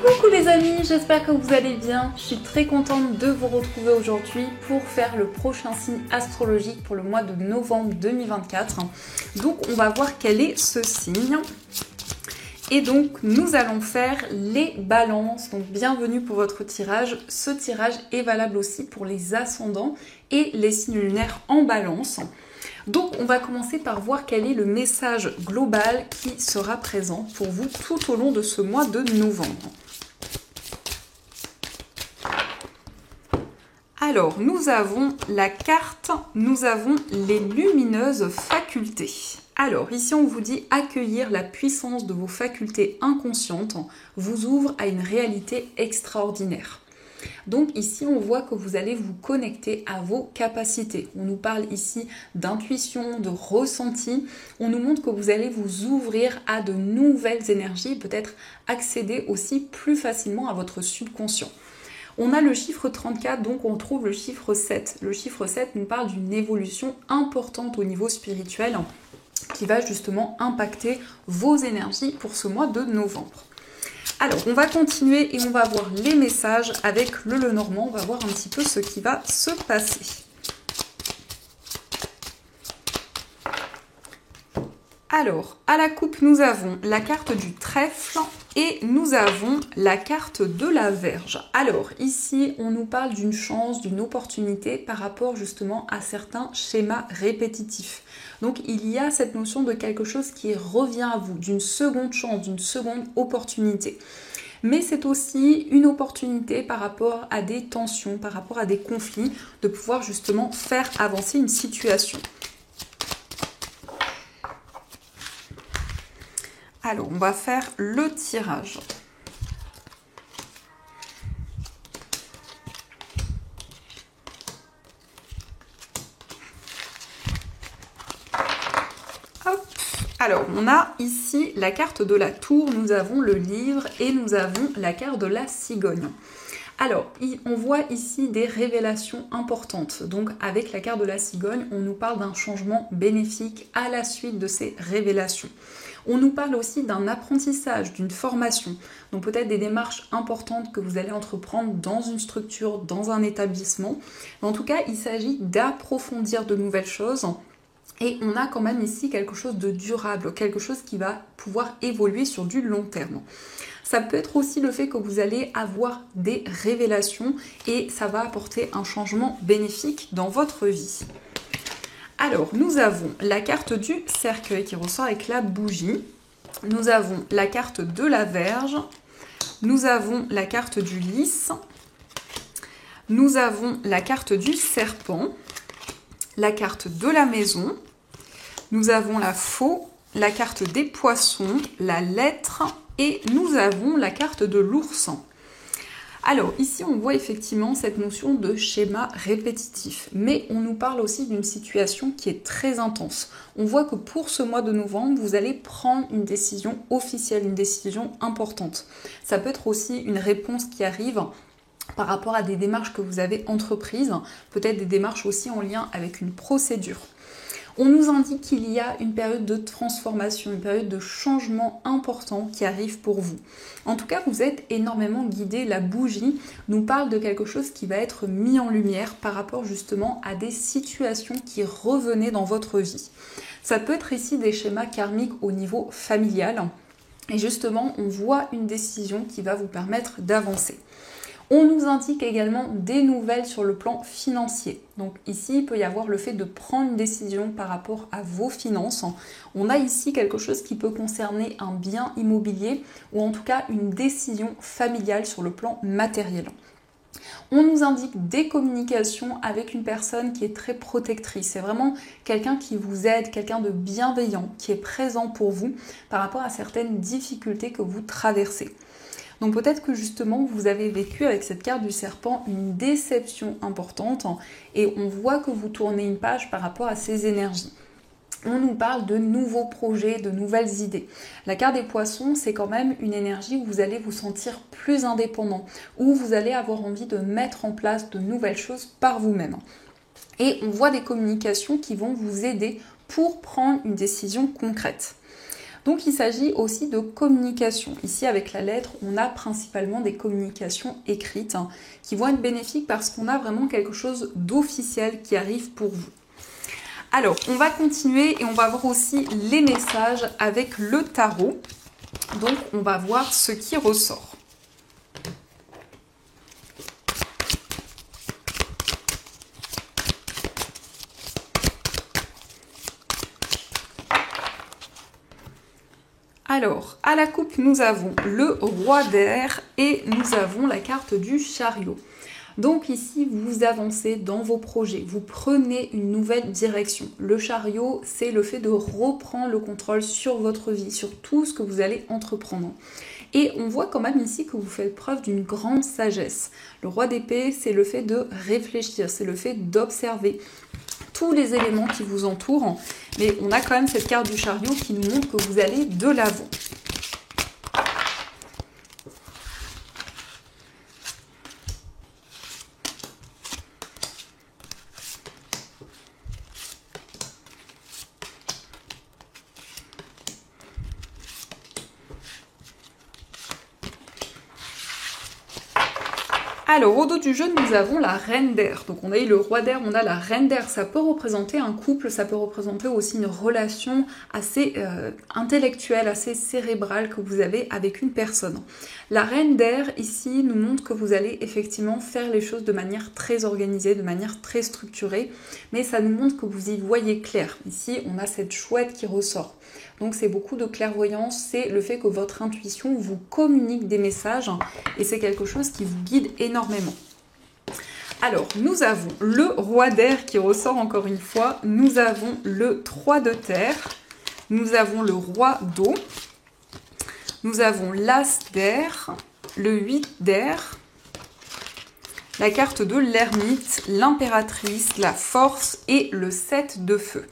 Coucou les amis, j'espère que vous allez bien. Je suis très contente de vous retrouver aujourd'hui pour faire le prochain signe astrologique pour le mois de novembre 2024. Donc on va voir quel est ce signe. Et donc nous allons faire les balances. Donc bienvenue pour votre tirage. Ce tirage est valable aussi pour les ascendants et les signes lunaires en balance. Donc on va commencer par voir quel est le message global qui sera présent pour vous tout au long de ce mois de novembre. Alors, nous avons la carte, nous avons les lumineuses facultés. Alors, ici, on vous dit accueillir la puissance de vos facultés inconscientes vous ouvre à une réalité extraordinaire. Donc ici, on voit que vous allez vous connecter à vos capacités. On nous parle ici d'intuition, de ressenti. On nous montre que vous allez vous ouvrir à de nouvelles énergies, peut-être accéder aussi plus facilement à votre subconscient. On a le chiffre 34, donc on trouve le chiffre 7. Le chiffre 7 nous parle d'une évolution importante au niveau spirituel qui va justement impacter vos énergies pour ce mois de novembre. Alors, on va continuer et on va voir les messages avec le Lenormand. On va voir un petit peu ce qui va se passer. Alors, à la coupe, nous avons la carte du trèfle et nous avons la carte de la Vierge. Alors, ici, on nous parle d'une chance, d'une opportunité par rapport justement à certains schémas répétitifs. Donc, il y a cette notion de quelque chose qui revient à vous, d'une seconde chance, d'une seconde opportunité. Mais c'est aussi une opportunité par rapport à des tensions, par rapport à des conflits, de pouvoir justement faire avancer une situation. Alors, on va faire le tirage. Hop. Alors, on a ici la carte de la tour, nous avons le livre et nous avons la carte de la cigogne. Alors, on voit ici des révélations importantes. Donc, avec la carte de la cigogne, on nous parle d'un changement bénéfique à la suite de ces révélations. On nous parle aussi d'un apprentissage, d'une formation. Donc, peut-être des démarches importantes que vous allez entreprendre dans une structure, dans un établissement. Mais en tout cas, il s'agit d'approfondir de nouvelles choses. Et on a quand même ici quelque chose de durable, quelque chose qui va pouvoir évoluer sur du long terme. Ça peut être aussi le fait que vous allez avoir des révélations et ça va apporter un changement bénéfique dans votre vie. Alors, nous avons la carte du cercueil qui ressort avec la bougie. Nous avons la carte de la Vierge. Nous avons la carte du lys. Nous avons la carte du serpent. La carte de la maison. Nous avons la faux, la carte des poissons, la lettre et nous avons la carte de l'ours. Alors ici on voit effectivement cette notion de schéma répétitif, mais on nous parle aussi d'une situation qui est très intense. On voit que pour ce mois de novembre, vous allez prendre une décision officielle, une décision importante. Ça peut être aussi une réponse qui arrive par rapport à des démarches que vous avez entreprises, peut-être des démarches aussi en lien avec une procédure. On nous indique qu'il y a une période de transformation, une période de changement important qui arrive pour vous. En tout cas, vous êtes énormément guidé. La bougie nous parle de quelque chose qui va être mis en lumière par rapport justement à des situations qui revenaient dans votre vie. Ça peut être ici des schémas karmiques au niveau familial. Et justement, on voit une décision qui va vous permettre d'avancer. On nous indique également des nouvelles sur le plan financier. Donc ici, il peut y avoir le fait de prendre une décision par rapport à vos finances. On a ici quelque chose qui peut concerner un bien immobilier ou en tout cas une décision familiale sur le plan matériel. On nous indique des communications avec une personne qui est très protectrice. C'est vraiment quelqu'un qui vous aide, quelqu'un de bienveillant, qui est présent pour vous par rapport à certaines difficultés que vous traversez. Donc peut-être que justement vous avez vécu avec cette carte du serpent une déception importante et on voit que vous tournez une page par rapport à ces énergies. On nous parle de nouveaux projets, de nouvelles idées. La carte des poissons, c'est quand même une énergie où vous allez vous sentir plus indépendant, où vous allez avoir envie de mettre en place de nouvelles choses par vous-même. Et on voit des communications qui vont vous aider pour prendre une décision concrète. Donc il s'agit aussi de communication. Ici avec la lettre, on a principalement des communications écrites qui vont être bénéfiques parce qu'on a vraiment quelque chose d'officiel qui arrive pour vous. Alors, on va continuer et on va voir aussi les messages avec le tarot. Donc, on va voir ce qui ressort. Alors, à la coupe, nous avons le roi d'air et nous avons la carte du chariot. Donc ici, vous avancez dans vos projets, vous prenez une nouvelle direction. Le chariot, c'est le fait de reprendre le contrôle sur votre vie, sur tout ce que vous allez entreprendre. Et on voit quand même ici que vous faites preuve d'une grande sagesse. Le roi d'épée, c'est le fait de réfléchir, c'est le fait d'observer tous les éléments qui vous entourent. Mais on a quand même cette carte du chariot qui nous montre que vous allez de l'avant. Alors, au dos du jeu, nous avons la reine d'air. Donc, on a eu le roi d'air, on a la reine d'air. Ça peut représenter un couple, ça peut représenter aussi une relation assez intellectuelle, assez cérébrale que vous avez avec une personne. La reine d'air, ici, nous montre que vous allez effectivement faire les choses de manière très organisée, de manière très structurée. Mais ça nous montre que vous y voyez clair. Ici, on a cette chouette qui ressort. Donc c'est beaucoup de clairvoyance, c'est le fait que votre intuition vous communique des messages et c'est quelque chose qui vous guide énormément. Alors, nous avons le roi d'air qui ressort encore une fois, nous avons le 3 de terre, nous avons le roi d'eau, nous avons l'as d'air, le 8 d'air, la carte de l'ermite, l'impératrice, la force et le 7 de feu.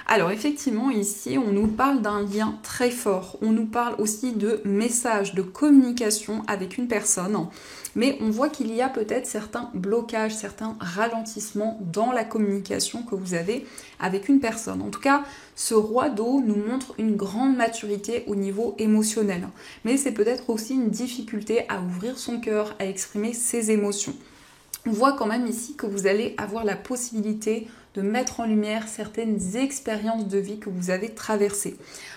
Alors effectivement ici on nous parle d'un lien très fort, on nous parle aussi de messages, de communication avec une personne, mais on voit qu'il y a peut-être certains blocages, certains ralentissements dans la communication que vous avez avec une personne. En tout cas, ce roi d'eau nous montre une grande maturité au niveau émotionnel, mais c'est peut-être aussi une difficulté à ouvrir son cœur, à exprimer ses émotions. On voit quand même ici que vous allez avoir la possibilité de mettre en lumière certaines expériences de vie que vous avez traversées.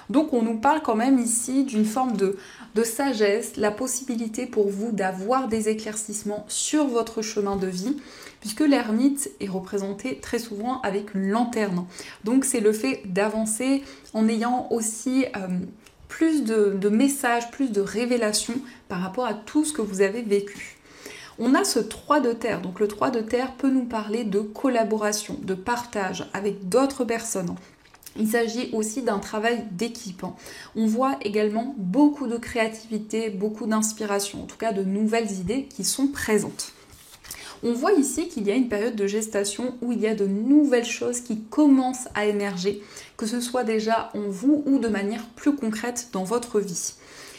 Donc on nous parle quand même ici d'une forme de sagesse, la possibilité pour vous d'avoir des éclaircissements sur votre chemin de vie, puisque l'ermite est représenté très souvent avec une lanterne. Donc c'est le fait d'avancer en ayant aussi plus de messages, plus de révélations par rapport à tout ce que vous avez vécu. On a ce 3 de terre, donc le 3 de terre peut nous parler de collaboration, de partage avec d'autres personnes. Il s'agit aussi d'un travail d'équipe. On voit également beaucoup de créativité, beaucoup d'inspiration, en tout cas de nouvelles idées qui sont présentes. On voit ici qu'il y a une période de gestation où il y a de nouvelles choses qui commencent à émerger, que ce soit déjà en vous ou de manière plus concrète dans votre vie.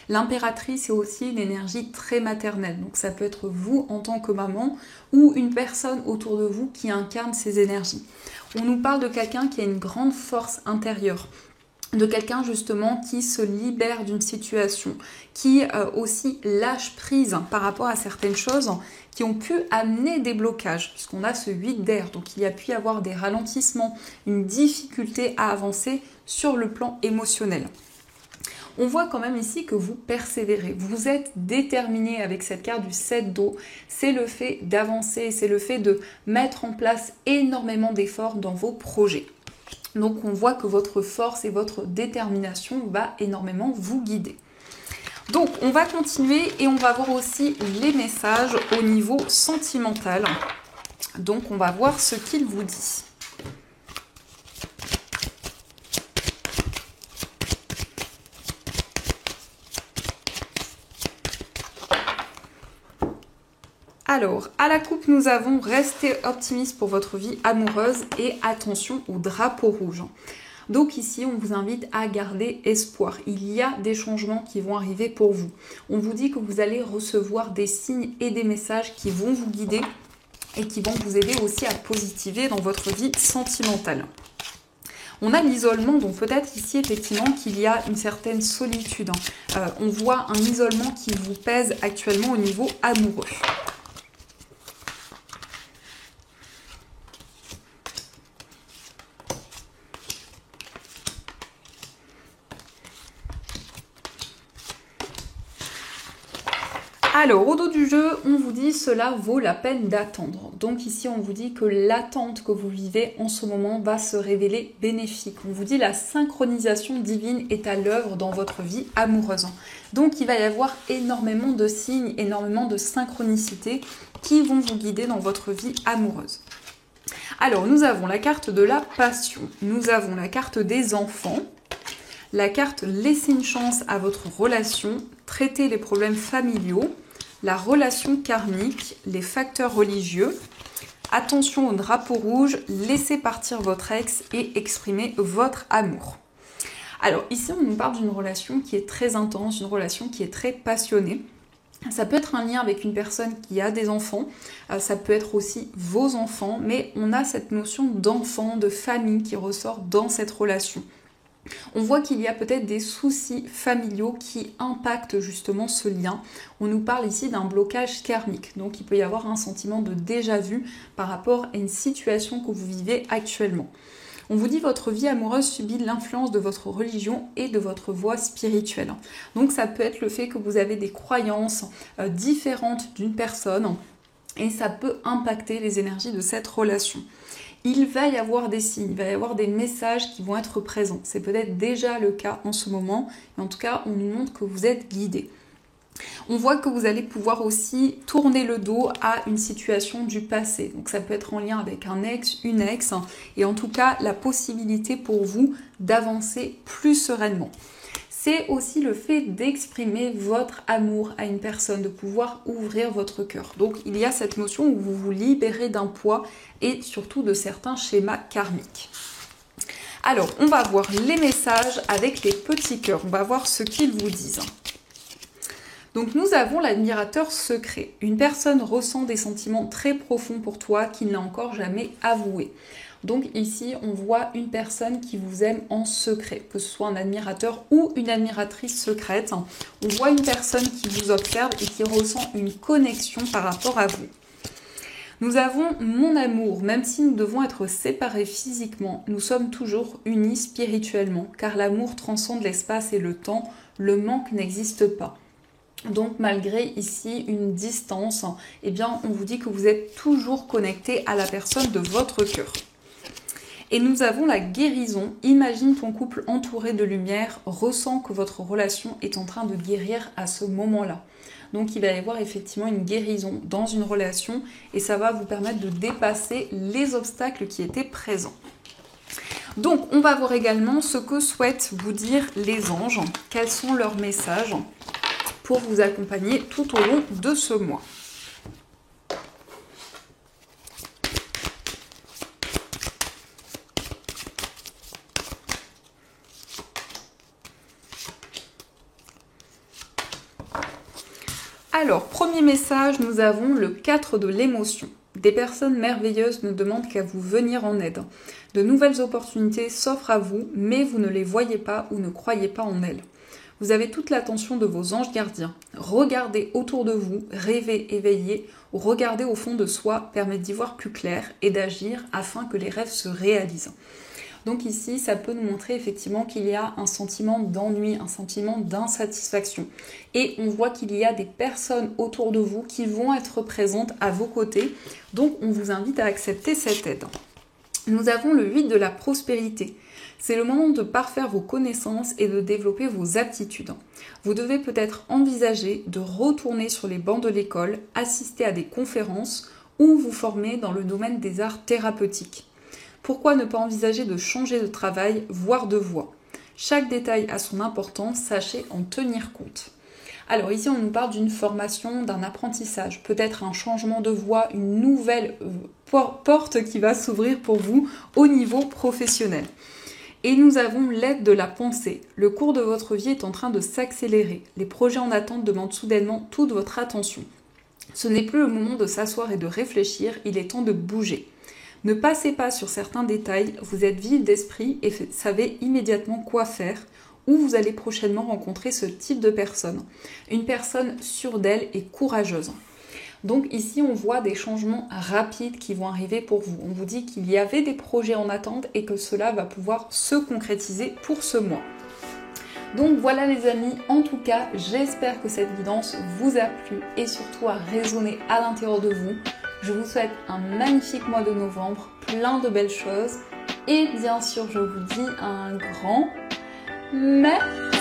L'impératrice est aussi une énergie très maternelle, donc ça peut être vous en tant que maman ou une personne autour de vous qui incarne ces énergies. On nous parle de quelqu'un qui a une grande force intérieure, de quelqu'un justement qui se libère d'une situation, qui aussi lâche prise par rapport à certaines choses qui ont pu amener des blocages, puisqu'on a ce 8 d'air, donc il y a pu y avoir des ralentissements, une difficulté à avancer sur le plan émotionnel. On voit quand même ici que vous persévérez, vous êtes déterminé avec cette carte du 7 d'eau, c'est le fait d'avancer, c'est le fait de mettre en place énormément d'efforts dans vos projets. Donc on voit que votre force et votre détermination va énormément vous guider. Donc on va continuer et on va voir aussi les messages au niveau sentimental. Donc on va voir ce qu'il vous dit. Alors, à la coupe, nous avons resté optimiste pour votre vie amoureuse et attention au drapeau rouge. Donc ici, on vous invite à garder espoir. Il y a des changements qui vont arriver pour vous. On vous dit que vous allez recevoir des signes et des messages qui vont vous guider et qui vont vous aider aussi à positiver dans votre vie sentimentale. On a l'isolement, donc peut-être ici effectivement qu'il y a une certaine solitude. On voit un isolement qui vous pèse actuellement au niveau amoureux. Alors, au dos du jeu, on vous dit cela vaut la peine d'attendre. Donc ici, on vous dit que l'attente que vous vivez en ce moment va se révéler bénéfique. On vous dit la synchronisation divine est à l'œuvre dans votre vie amoureuse. Donc il va y avoir énormément de signes, énormément de synchronicité qui vont vous guider dans votre vie amoureuse. Alors, nous avons la carte de la passion, nous avons la carte des enfants, la carte laisser une chance à votre relation, traiter les problèmes familiaux, la relation karmique, les facteurs religieux, attention au drapeau rouge, laissez partir votre ex et exprimer votre amour. Alors ici on nous parle d'une relation qui est très intense, une relation qui est très passionnée. Ça peut être un lien avec une personne qui a des enfants, ça peut être aussi vos enfants, mais on a cette notion d'enfant, de famille qui ressort dans cette relation. On voit qu'il y a peut-être des soucis familiaux qui impactent justement ce lien. On nous parle ici d'un blocage karmique, donc il peut y avoir un sentiment de déjà-vu par rapport à une situation que vous vivez actuellement. On vous dit votre vie amoureuse subit l'influence de votre religion et de votre voie spirituelle. Donc ça peut être le fait que vous avez des croyances différentes d'une personne et ça peut impacter les énergies de cette relation. Il va y avoir des signes, il va y avoir des messages qui vont être présents. C'est peut-être déjà le cas en ce moment, mais en tout cas, on nous montre que vous êtes guidé. On voit que vous allez pouvoir aussi tourner le dos à une situation du passé. Donc ça peut être en lien avec un ex, une ex, et en tout cas, la possibilité pour vous d'avancer plus sereinement. C'est aussi le fait d'exprimer votre amour à une personne, de pouvoir ouvrir votre cœur. Donc il y a cette notion où vous vous libérez d'un poids et surtout de certains schémas karmiques. Alors, on va voir les messages avec les petits cœurs. On va voir ce qu'ils vous disent. Donc nous avons l'admirateur secret. Une personne ressent des sentiments très profonds pour toi qu'il n'a encore jamais avoués. Donc ici, on voit une personne qui vous aime en secret, que ce soit un admirateur ou une admiratrice secrète. On voit une personne qui vous observe et qui ressent une connexion par rapport à vous. Nous avons mon amour, même si nous devons être séparés physiquement, nous sommes toujours unis spirituellement, car l'amour transcende l'espace et le temps, le manque n'existe pas. Donc malgré ici une distance, eh bien on vous dit que vous êtes toujours connecté à la personne de votre cœur. Et nous avons la guérison. Imagine ton couple entouré de lumière, ressens que votre relation est en train de guérir à ce moment-là. Donc il va y avoir effectivement une guérison dans une relation et ça va vous permettre de dépasser les obstacles qui étaient présents. Donc on va voir également ce que souhaitent vous dire les anges, quels sont leurs messages pour vous accompagner tout au long de ce mois. Alors, premier message, nous avons le 4 de l'émotion. Des personnes merveilleuses ne demandent qu'à vous venir en aide. De nouvelles opportunités s'offrent à vous, mais vous ne les voyez pas ou ne croyez pas en elles. Vous avez toute l'attention de vos anges gardiens. Regardez autour de vous, rêvez, éveillez, ou regardez au fond de soi permet d'y voir plus clair et d'agir afin que les rêves se réalisent. Donc ici, ça peut nous montrer effectivement qu'il y a un sentiment d'ennui, un sentiment d'insatisfaction. Et on voit qu'il y a des personnes autour de vous qui vont être présentes à vos côtés. Donc on vous invite à accepter cette aide. Nous avons le 8 de la prospérité. C'est le moment de parfaire vos connaissances et de développer vos aptitudes. Vous devez peut-être envisager de retourner sur les bancs de l'école, assister à des conférences ou vous former dans le domaine des arts thérapeutiques. Pourquoi ne pas envisager de changer de travail, voire de voie? Chaque détail a son importance, sachez en tenir compte. Alors ici, on nous parle d'une formation, d'un apprentissage, peut-être un changement de voie, une nouvelle porte qui va s'ouvrir pour vous au niveau professionnel. Et nous avons l'aide de la pensée. Le cours de votre vie est en train de s'accélérer. Les projets en attente demandent soudainement toute votre attention. Ce n'est plus le moment de s'asseoir et de réfléchir, il est temps de bouger. Ne passez pas sur certains détails, vous êtes vif d'esprit et savez immédiatement quoi faire, ou vous allez prochainement rencontrer ce type de personne. Une personne sûre d'elle et courageuse. Donc ici, on voit des changements rapides qui vont arriver pour vous. On vous dit qu'il y avait des projets en attente et que cela va pouvoir se concrétiser pour ce mois. Donc voilà les amis, en tout cas, j'espère que cette guidance vous a plu et surtout a résonné à l'intérieur de vous. Je vous souhaite un magnifique mois de novembre, plein de belles choses. Et bien sûr, je vous dis un grand merci.